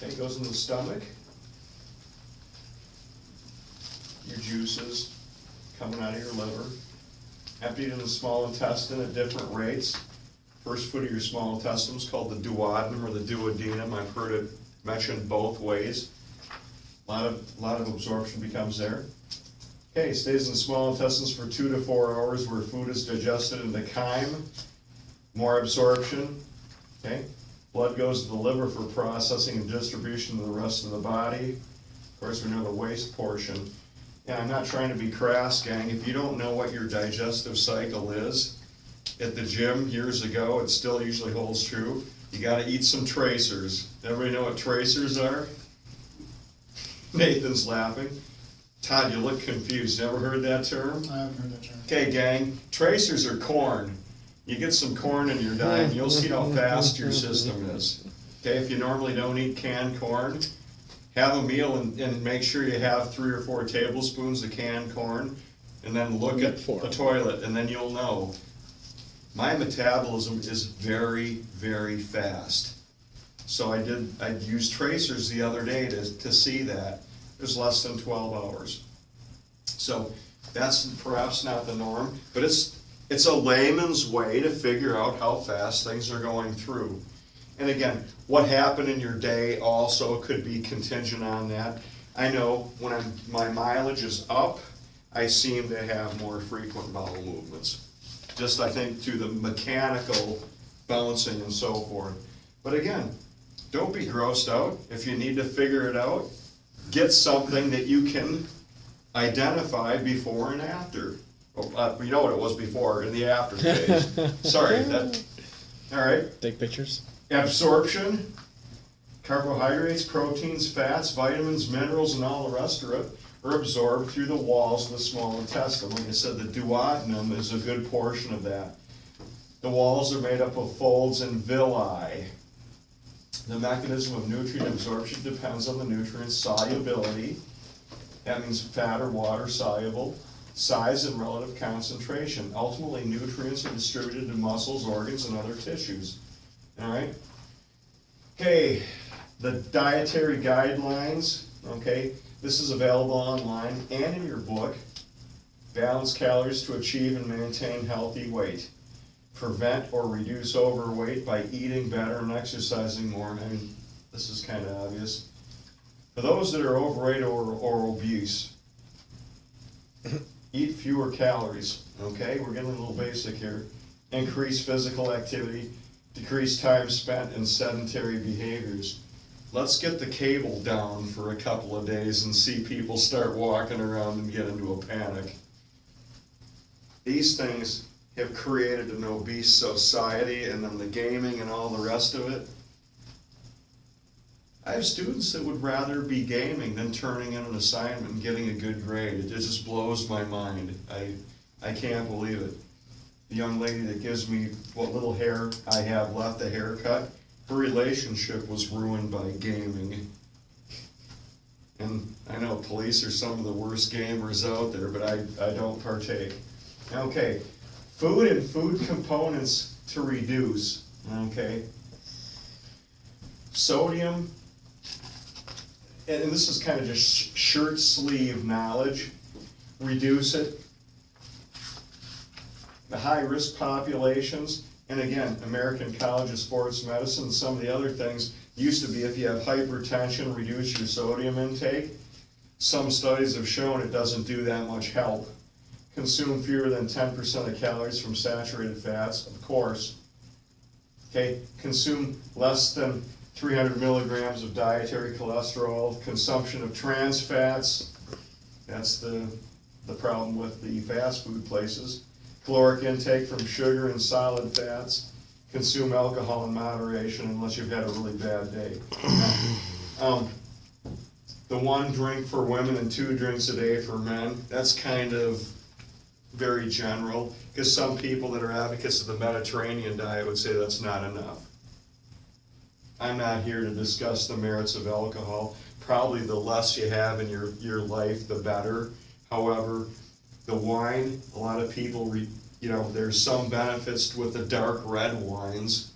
Okay, goes in the stomach. Your juices coming out of your liver. Emptied in the small intestine at different rates. First foot of your small intestine is called the duodenum or the duodenum. I've heard it mentioned both ways. A lot of absorption becomes there. Okay, stays in the small intestines for 2 to 4 hours where food is digested into chyme. More absorption. Okay, blood goes to the liver for processing and distribution to the rest of the body. Of course, we know the waste portion. And I'm not trying to be crass, gang. If you don't know what your digestive cycle is, at the gym years ago, it still usually holds true. You gotta eat some tracers. Everybody know what tracers are? Nathan's laughing. Todd, you look confused. Never heard that term? I haven't heard that term. Okay, gang, tracers are corn. You get some corn in your diet, and you'll see how fast your system is. Okay, if you normally don't eat canned corn, have a meal and make sure you have 3 or 4 tablespoons of canned corn, and then look at the toilet, and then you'll know. My metabolism is very, very fast. So I used tracers the other day to see that. It was less than 12 hours. So that's perhaps not the norm, but it's a layman's way to figure out how fast things are going through. And again, what happened in your day also could be contingent on that. I know when my mileage is up, I seem to have more frequent bowel movements. Just I think through the mechanical bouncing and so forth. But again, don't be grossed out. If you need to figure it out, get something that you can identify before and after. You know what it was before, in the after phase. Sorry, all right. Take pictures. Absorption, carbohydrates, proteins, fats, vitamins, minerals, and all the rest of it are absorbed through the walls of the small intestine. Like I said, the duodenum is a good portion of that. The walls are made up of folds and villi. The mechanism of nutrient absorption depends on the nutrient solubility. That means fat or water soluble, size and relative concentration. Ultimately, nutrients are distributed to muscles, organs, and other tissues. All right? Okay, the dietary guidelines, okay? This is available online and in your book. Balance calories to achieve and maintain healthy weight. Prevent or reduce overweight by eating better and exercising more. I mean, this is kind of obvious. For those that are overweight or obese, eat fewer calories, okay? We're getting a little basic here. Increase physical activity, decrease time spent in sedentary behaviors. Let's get the cable down for a couple of days and see people start walking around and get into a panic. These things have created an obese society, and then the gaming and all the rest of it. I have students that would rather be gaming than turning in an assignment and getting a good grade. It just blows my mind. I can't believe it. The young lady that gives me what little hair I have left, the haircut, her relationship was ruined by gaming. And I know police are some of the worst gamers out there, but I don't partake. Okay, food and food components to reduce, okay? Sodium, and this is kind of just shirt sleeve knowledge, reduce it. The high-risk populations, and again, American College of Sports Medicine, some of the other things, used to be if you have hypertension, reduce your sodium intake. Some studies have shown it doesn't do that much help. Consume fewer than 10% of calories from saturated fats, of course. Okay, consume less than 300 milligrams of dietary cholesterol. Consumption of trans fats, that's the problem with the fast food places. Caloric intake from sugar and solid fats. Consume alcohol in moderation unless you've had a really bad day. The 1 drink for women and 2 drinks a day for men, that's kind of very general, because some people that are advocates of the Mediterranean diet would say that's not enough. I'm not here to discuss the merits of alcohol. Probably the less you have in your life, the better. However, the wine, a lot of people, there's some benefits with the dark red wines.